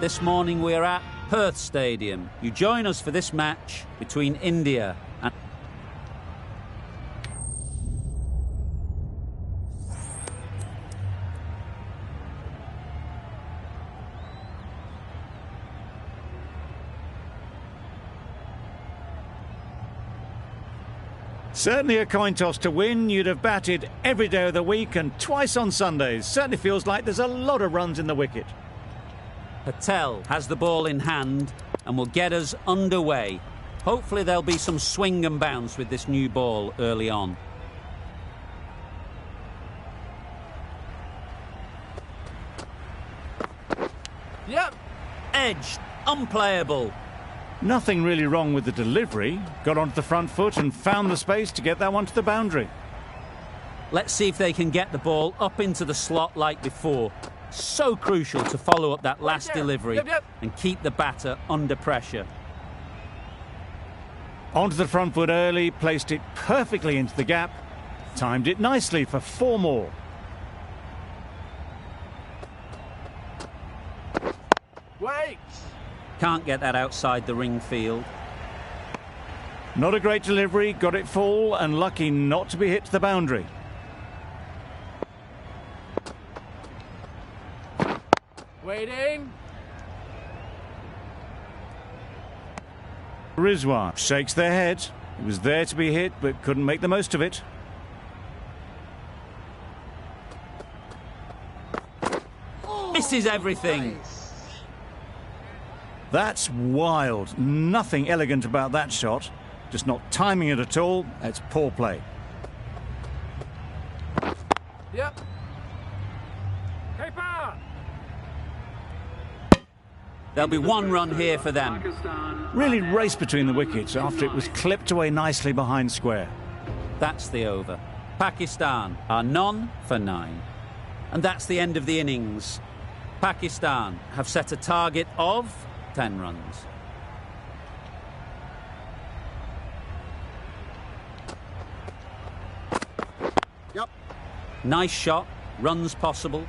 this morning we're at Perth Stadium. You join us for this match between India and... Certainly a coin toss to win. You'd have batted every day of the week and twice on Sundays. Certainly feels like there's a lot of runs in the wicket. Patel has the ball in hand and will get us underway. Hopefully there'll be some swing and bounce with this new ball early on. Yep. Edged, unplayable. Nothing really wrong with the delivery. Got onto the front foot and found the space to get that one to the boundary. Let's see if they can get the ball up into the slot like before. So crucial to follow up that last delivery and keep the batter under pressure. Onto the front foot early, placed it perfectly into the gap. Timed it nicely for 4 more. Wait! Can't get that outside the ring field. Not a great delivery, got it full and lucky not to be hit to the boundary. Waiting. Rizwan shakes their head. It was there to be hit but couldn't make the most of it. Misses everything. That's wild. Nothing elegant about that shot. Just not timing it at all. It's poor play. Yep. Keeper! There'll be 1 run here for them. Really raced between the wickets after it was clipped away nicely behind square. That's the over. Pakistan are none for 9. And that's the end of the innings. Pakistan have set a target of 10 runs. Yep. Nice shot. Runs possible.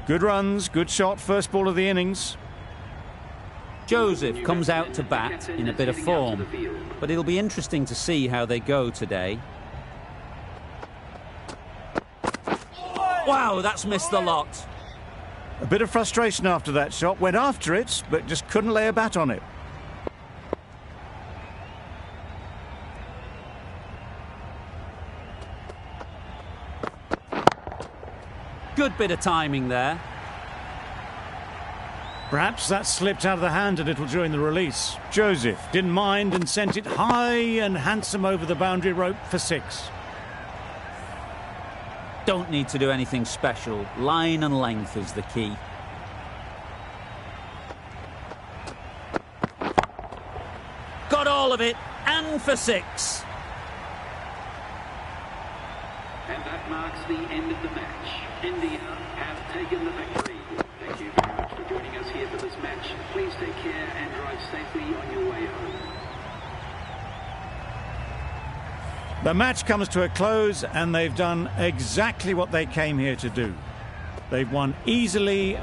Good runs, good shot, first ball of the innings. Joseph comes out to bat in a bit of form, but it'll be interesting to see how they go today. Wow, that's missed the lot. A bit of frustration after that shot. Went after it, but just couldn't lay a bat on it. Good bit of timing there. Perhaps that slipped out of the hand a little during the release. Joseph didn't mind and sent it high and handsome over the boundary rope for 6. Don't need to do anything special. Line and length is the key. Got all of it, and for 6. And that marks the end of the match. India have taken the victory. Thank you very much for joining us here for this match. Please take care and drive safely on your way home. The match comes to a close and they've done exactly what they came here to do. They've won easily.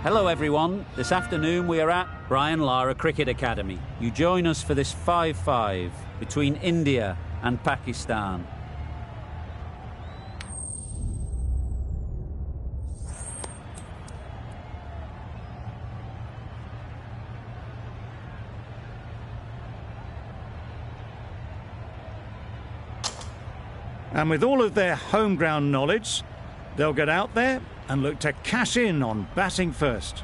Hello everyone, this afternoon we are at Brian Lara Cricket Academy. You join us for this 5-5 between India and Pakistan. And with all of their home ground knowledge, they'll get out there and look to cash in on batting first.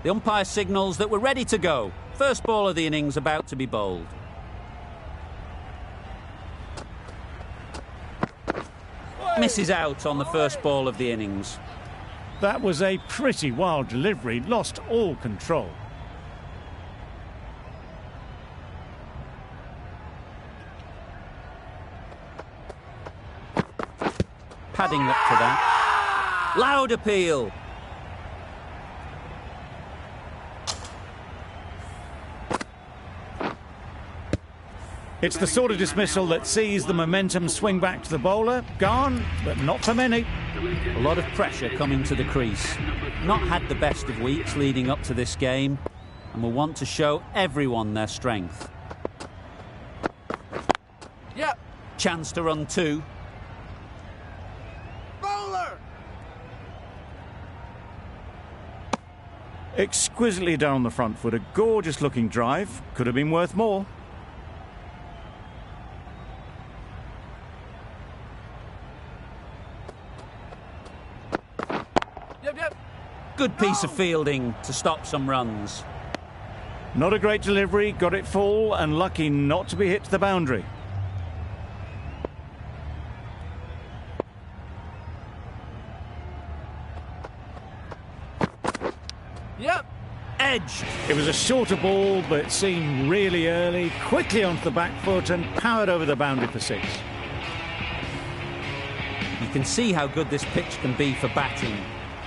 The umpire signals that we're ready to go. First ball of the innings about to be bowled. Misses out on the first ball of the innings. That was a pretty wild delivery, lost all control. Padding up to that. Loud appeal. It's the sort of dismissal that sees the momentum swing back to the bowler. Gone, but not for many. A lot of pressure coming to the crease. Not had the best of weeks leading up to this game, and will want to show everyone their strength. Yep. Chance to run two. Bowler! Exquisitely done on the front foot. A gorgeous looking drive. Could have been worth more. Yep. Good piece of fielding to stop some runs. Not a great delivery, got it full and lucky not to be hit to the boundary. Yep. Edged. It was a shorter ball, but seen really early, quickly onto the back foot and powered over the boundary for six. You can see how good this pitch can be for batting.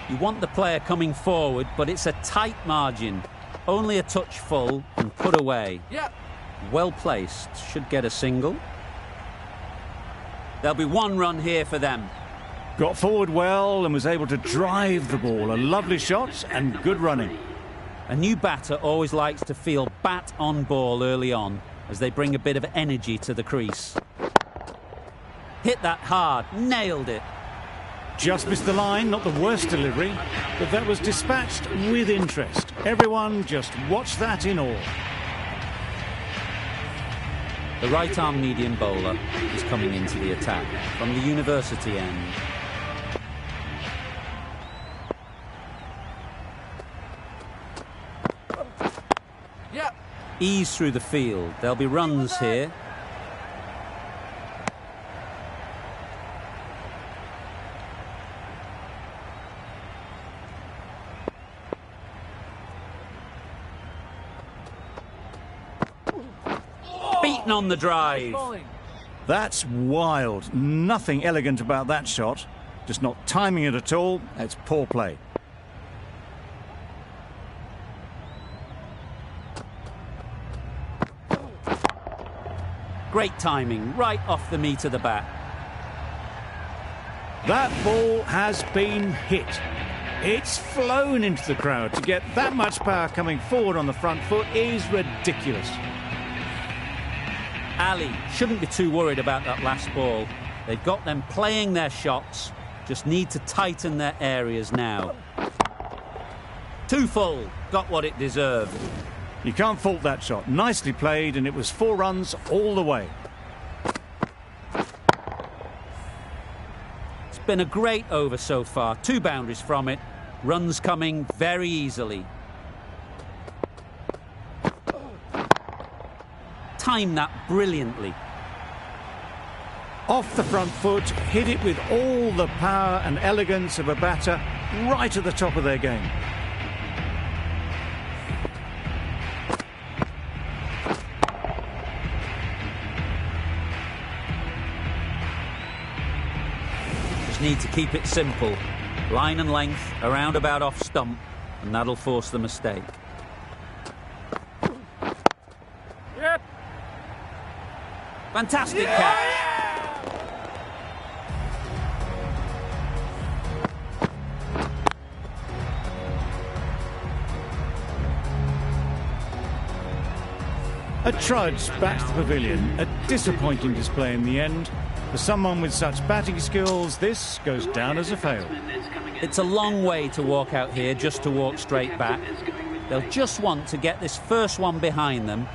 You want the player coming forward, but it's a tight margin. Only a touch full and put away. Yep. Well placed. Should get a single. There'll be one run here for them. Got forward well and was able to drive the ball. A lovely shot and good running. A new batter always likes to feel bat on ball early on as they bring a bit of energy to the crease. Hit that hard, nailed it. Just missed the line, not the worst delivery, but that was dispatched with interest. Everyone just watched that in awe. The right-arm medium bowler is coming into the attack from the university end. Yep. Ease through the field. There'll be runs here. Beaten on the drive. Bowling. That's wild. Nothing elegant about that shot. Just not timing it at all. It's poor play. Great timing, right off the meat of the bat. That ball has been hit. It's flown into the crowd. To get that much power coming forward on the front foot is ridiculous. Ali shouldn't be too worried about that last ball. They've got them playing their shots, just need to tighten their areas now. Too full, got what it deserved. You can't fault that shot. Nicely played, and it was 4 runs all the way. It's been a great over so far, 2 boundaries from it, runs coming very easily. Timed that brilliantly. Off the front foot, hit it with all the power and elegance of a batter right at the top of their game. Just need to keep it simple. Line and length, around about off stump, and that'll force the mistake. Yep. Fantastic catch. A trudge back to the pavilion. A disappointing display in the end. For someone with such batting skills, this goes down as a fail. It's a long way to walk out here just to walk straight back. They'll just want to get this first one behind them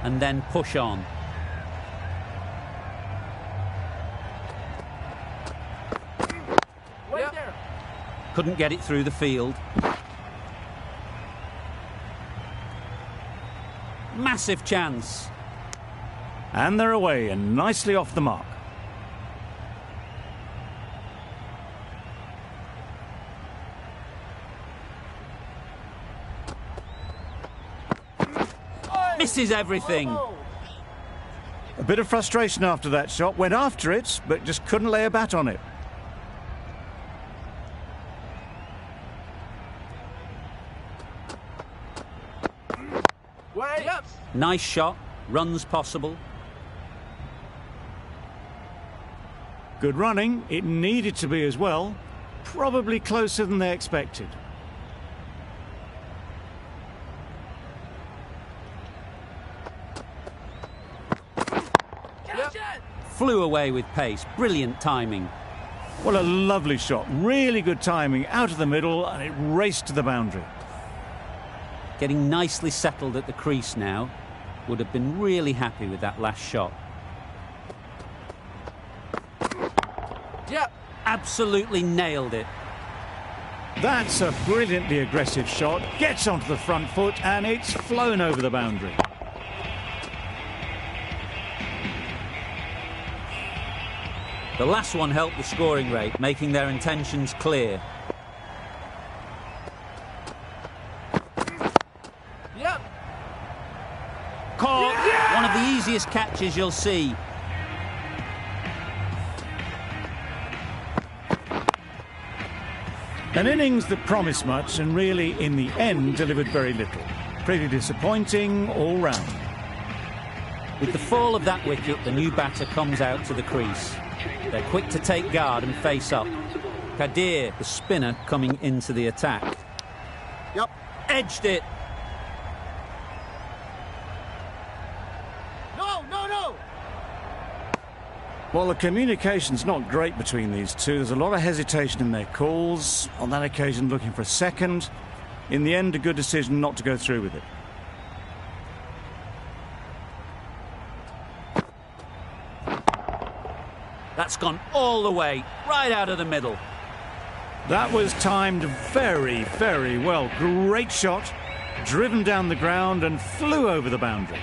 and then push on. Wait there. Couldn't get it through the field. Massive chance. And they're away and nicely off the mark. Misses everything. A bit of frustration after that shot. Went after it, but just couldn't lay a bat on it. Wait. Yep. Nice shot. Runs possible. Good running. It needed to be as well. Probably closer than they expected. Flew away with pace. Brilliant timing. What a lovely shot. Really good timing. Out of the middle, and it raced to the boundary. Getting nicely settled at the crease now. Would have been really happy with that last shot. Yep. Absolutely nailed it. That's a brilliantly aggressive shot. Gets onto the front foot, and it's flown over the boundary. The last one helped the scoring rate, making their intentions clear. Yep. Caught. Yeah! One of the easiest catches you'll see. An innings that promised much and really, in the end, delivered very little. Pretty disappointing all round. With the fall of that wicket, the new batter comes out to the crease. They're quick to take guard and face up. Kadir, the spinner, coming into the attack. Yep. Edged it. No. Well, the communication's not great between these two. There's a lot of hesitation in their calls. On that occasion, looking for a second. In the end, a good decision not to go through with it. That's gone all the way, right out of the middle. That was timed very, very well. Great shot, driven down the ground and flew over the boundary.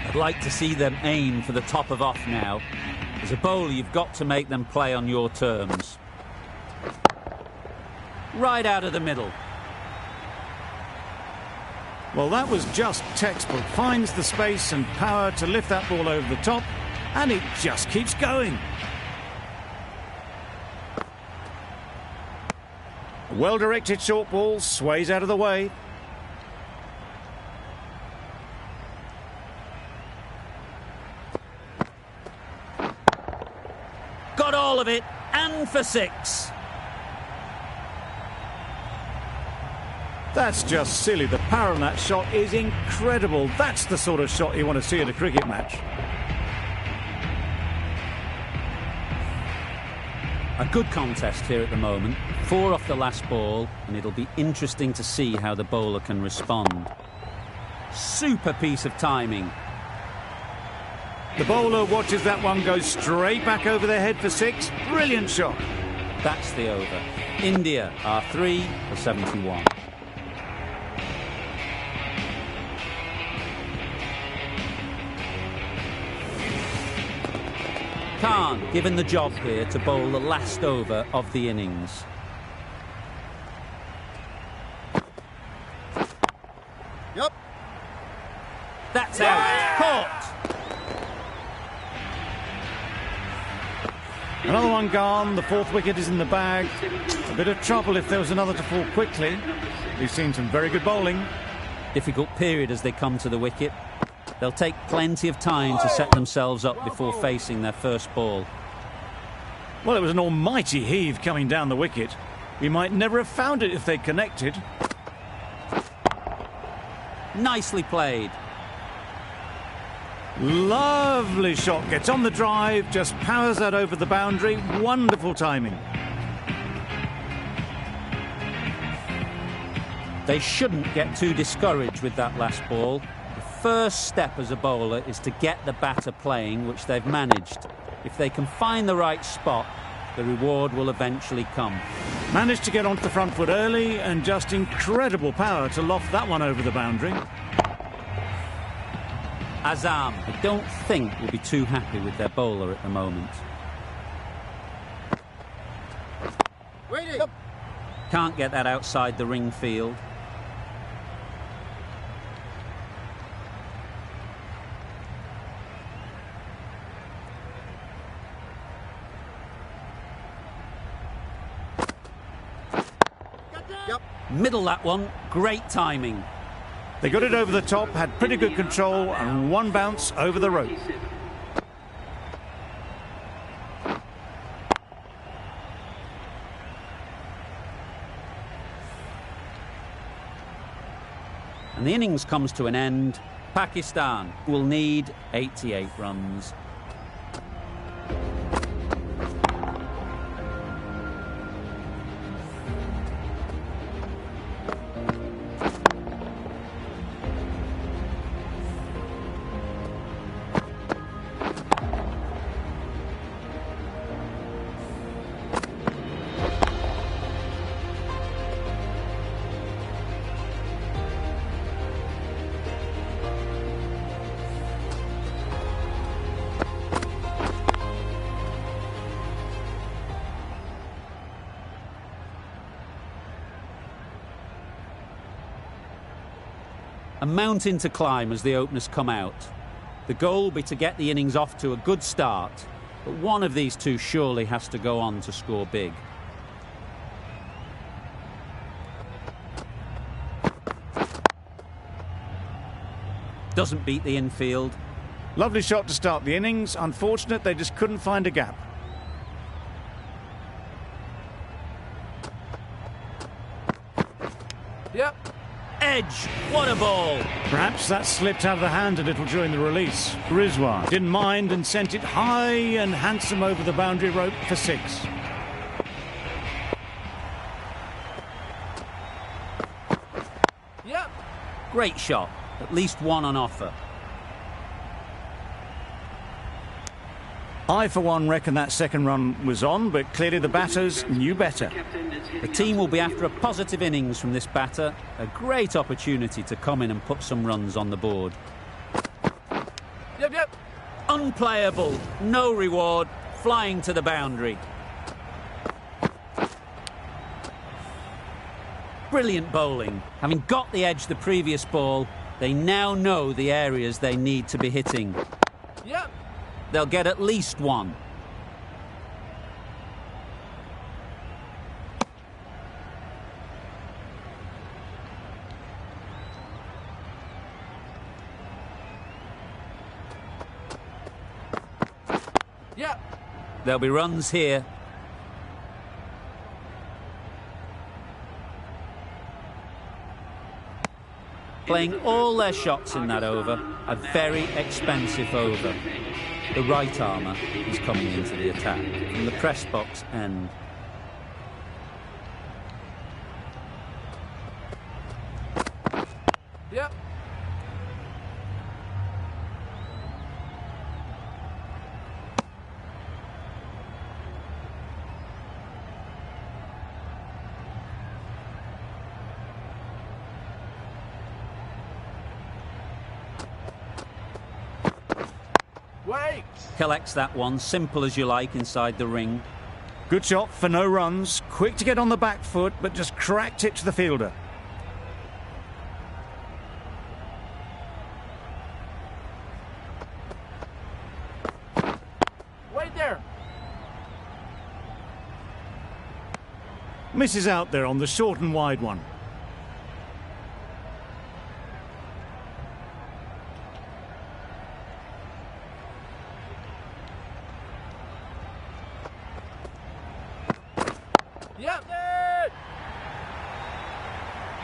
I'd like to see them aim for the top of off now. As a bowler, you've got to make them play on your terms. Right out of the middle. Well, that was just textbook. Finds the space and power to lift that ball over the top, and it just keeps going. A well-directed short ball sways out of the way. Got all of it, and for 6. That's just silly. The power on that shot is incredible. That's the sort of shot you want to see at a cricket match. A good contest here at the moment. 4 off the last ball, and it'll be interesting to see how the bowler can respond. Super piece of timing. The bowler watches that one go straight back over their head for 6. Brilliant shot. That's the over. India are 3 for 71. Khan given the job here to bowl the last over of the innings. Yep. That's out. Caught. Another one gone. The 4th wicket is in the bag. A bit of trouble if there was another to fall quickly. We've seen some very good bowling. Difficult period as they come to the wicket. They'll take plenty of time to set themselves up before facing their first ball. Well, it was an almighty heave coming down the wicket. We might never have found it if they connected. Nicely played. Lovely shot. Gets on the drive, just powers that over the boundary. Wonderful timing. They shouldn't get too discouraged with that last ball. The first step as a bowler is to get the batter playing, which they've managed. If they can find the right spot, the reward will eventually come. Managed to get onto the front foot early and just incredible power to loft that one over the boundary. Azam, I don't think, will be too happy with their bowler at the moment. Waiting. Can't get that outside the ring field. Yep. Middle that one, great timing. They got it over the top, had pretty good control, and one bounce over the rope. And the innings comes to an end. Pakistan will need 88 runs. A mountain to climb as the openers come out. The goal will be to get the innings off to a good start, but one of these two surely has to go on to score big. Doesn't beat the infield. Lovely shot to start the innings. Unfortunate they just couldn't find a gap. Yep. Edge, what a ball! Perhaps that slipped out of the hand a little during the release. Rizwan didn't mind and sent it high and handsome over the boundary rope for 6. Yep. Great shot, at least one on offer. I, for one, reckon that second run was on, but clearly the batters knew better. The team will be after a positive innings from this batter. A great opportunity to come in and put some runs on the board. Yep. Unplayable, no reward, flying to the boundary. Brilliant bowling. Having got the edge the previous ball, they now know the areas they need to be hitting. Yep. They'll get at least one. Yep. There'll be runs here. Playing all their shots in that over, a very expensive over. The right armour is coming into the attack from the press box end. Yep. Wait. Collects that one, simple as you like, inside the ring. Good shot for no runs. Quick to get on the back foot, but just cracked it to the fielder. Wait there. Misses out there on the short and wide one. Yep.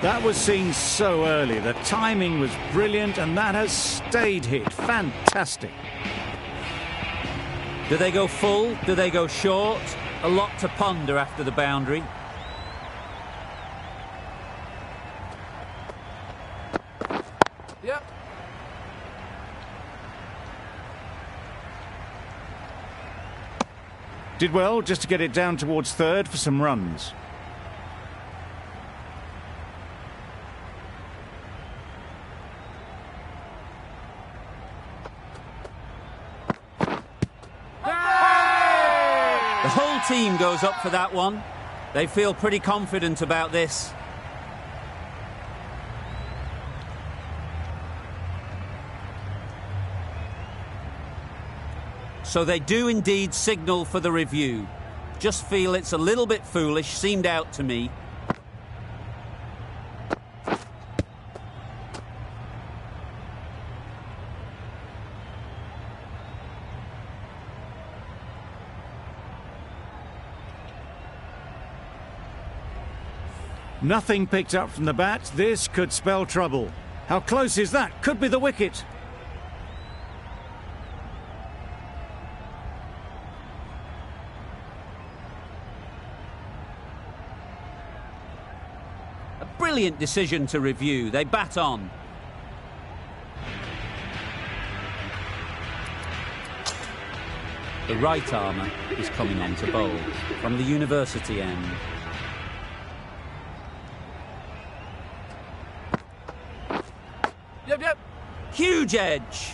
That was seen so early. The timing was brilliant, and that has stayed hit. Fantastic. Do they go full? Do they go short? A lot to ponder after the boundary. Yep. Did well just to get it down towards third for some runs. The whole team goes up for that one. They feel pretty confident about this. So they do indeed signal for the review. Just feel it's a little bit foolish, seemed out to me. Nothing picked up from the bat. This could spell trouble. How close is that? Could be the wicket. A brilliant decision to review. They bat on. The right armour is coming on to bowl from the university end. Yep, yep. Huge edge.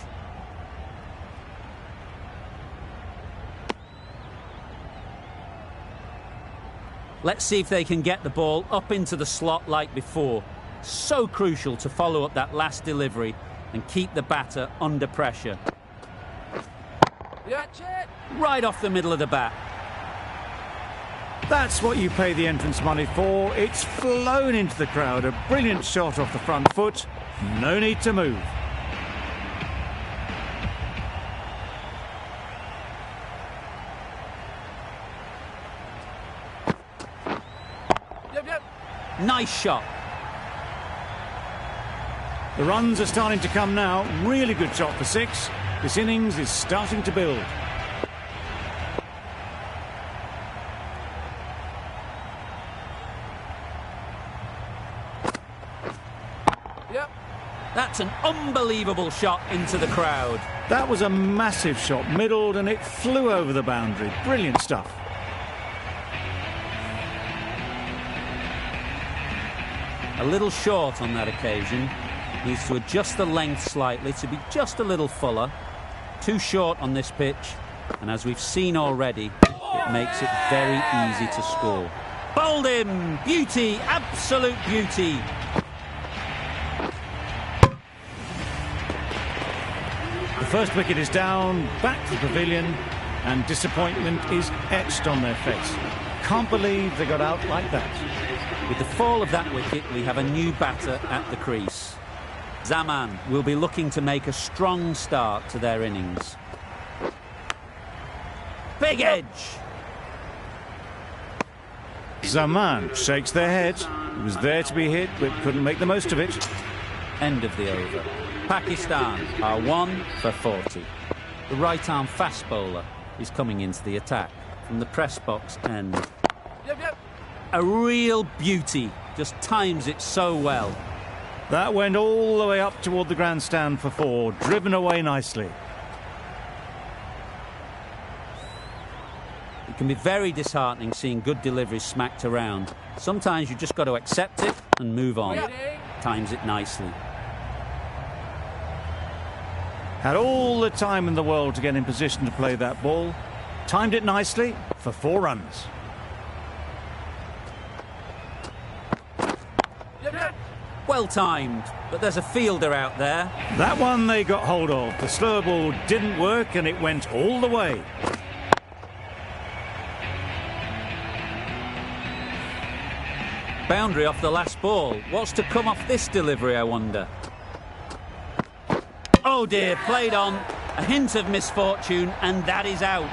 Let's see if they can get the ball up into the slot like before. So crucial to follow up that last delivery and keep the batter under pressure. Yeah, check. Right off the middle of the bat. That's what you pay the entrance money for. It's flown into the crowd. A brilliant shot off the front foot. No need to move. Yep, yep. Nice shot. The runs are starting to come now. Really good shot for 6. This innings is starting to build. Yep. That's an unbelievable shot into the crowd. That was a massive shot, middled, and it flew over the boundary. Brilliant stuff. A little short on that occasion. Needs to adjust the length slightly to be just a little fuller. Too short on this pitch, and as we've seen already, it makes it very easy to score. Bowled him! Beauty! Absolute beauty! The first wicket is down, back to the pavilion, and disappointment is etched on their face. Can't believe they got out like that. With the fall of that wicket, we have a new batter at the crease. Zaman will be looking to make a strong start to their innings. Big edge! Zaman shakes their head. He was there to be hit, but couldn't make the most of it. End of the over. Pakistan are 1 for 40. The right-arm fast bowler is coming into the attack from the press box end. Yep, yep. A real beauty. Just times it so well. That went all the way up toward the grandstand for 4, driven away nicely. It can be very disheartening seeing good deliveries smacked around. Sometimes you just got to accept it and move on. Times it nicely. Had all the time in the world to get in position to play that ball. Timed it nicely for 4 runs. Yep, yep. Well timed, but there's a fielder out there. That one they got hold of. The slow ball didn't work and it went all the way. Boundary off the last ball. What's to come off this delivery, I wonder? Oh dear, played on. A hint of misfortune, and that is out.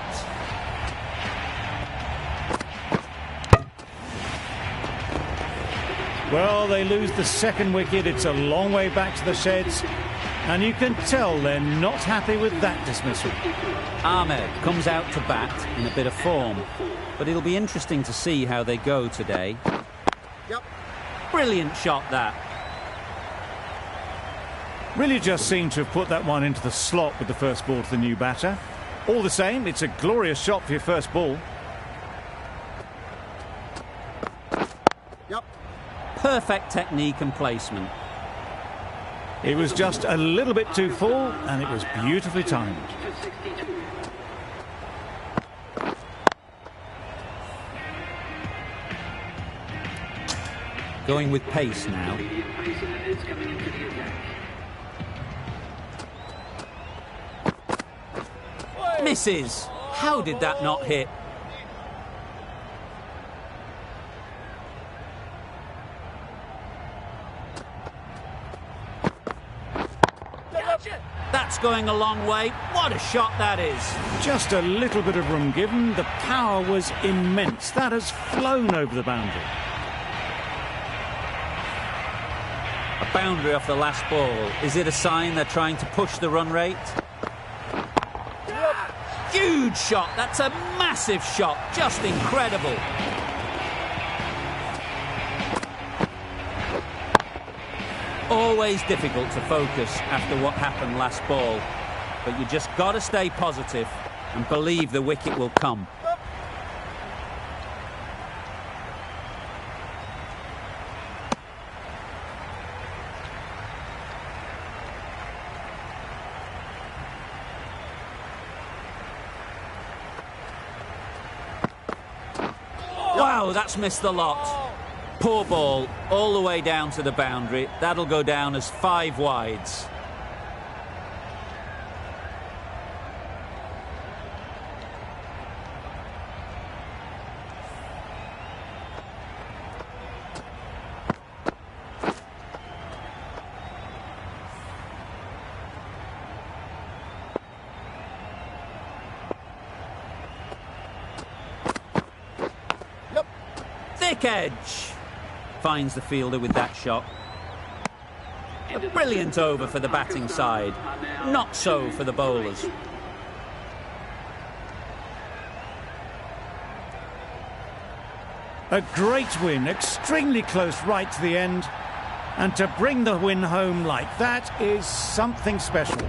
Well, they lose the second wicket. It's a long way back to the sheds. And you can tell they're not happy with that dismissal. Ahmed comes out to bat in a bit of form. But it'll be interesting to see how they go today. Yep. Brilliant shot, that. Really just seemed to have put that one into the slot with the first ball to the new batter. All the same, it's a glorious shot for your first ball. Yep. Perfect technique and placement. It was just a little bit too full, and it was beautifully timed. Going with pace now. Misses. How did that not hit? That's going a long way. What a shot that is. Just a little bit of room given. The power was immense. That has flown over the boundary. A boundary off the last ball. Is it a sign they're trying to push the run rate? Huge shot. That's a massive shot. Just incredible. Always difficult to focus after what happened last ball. But you just got to stay positive and believe the wicket will come. Wow, that's missed the lot. Poor ball, all the way down to the boundary. That'll go down as 5 wides. Thick edge. Finds the fielder with that shot. A brilliant over for the batting side. Not so for the bowlers. A great win, extremely close right to the end. And to bring the win home like that is something special.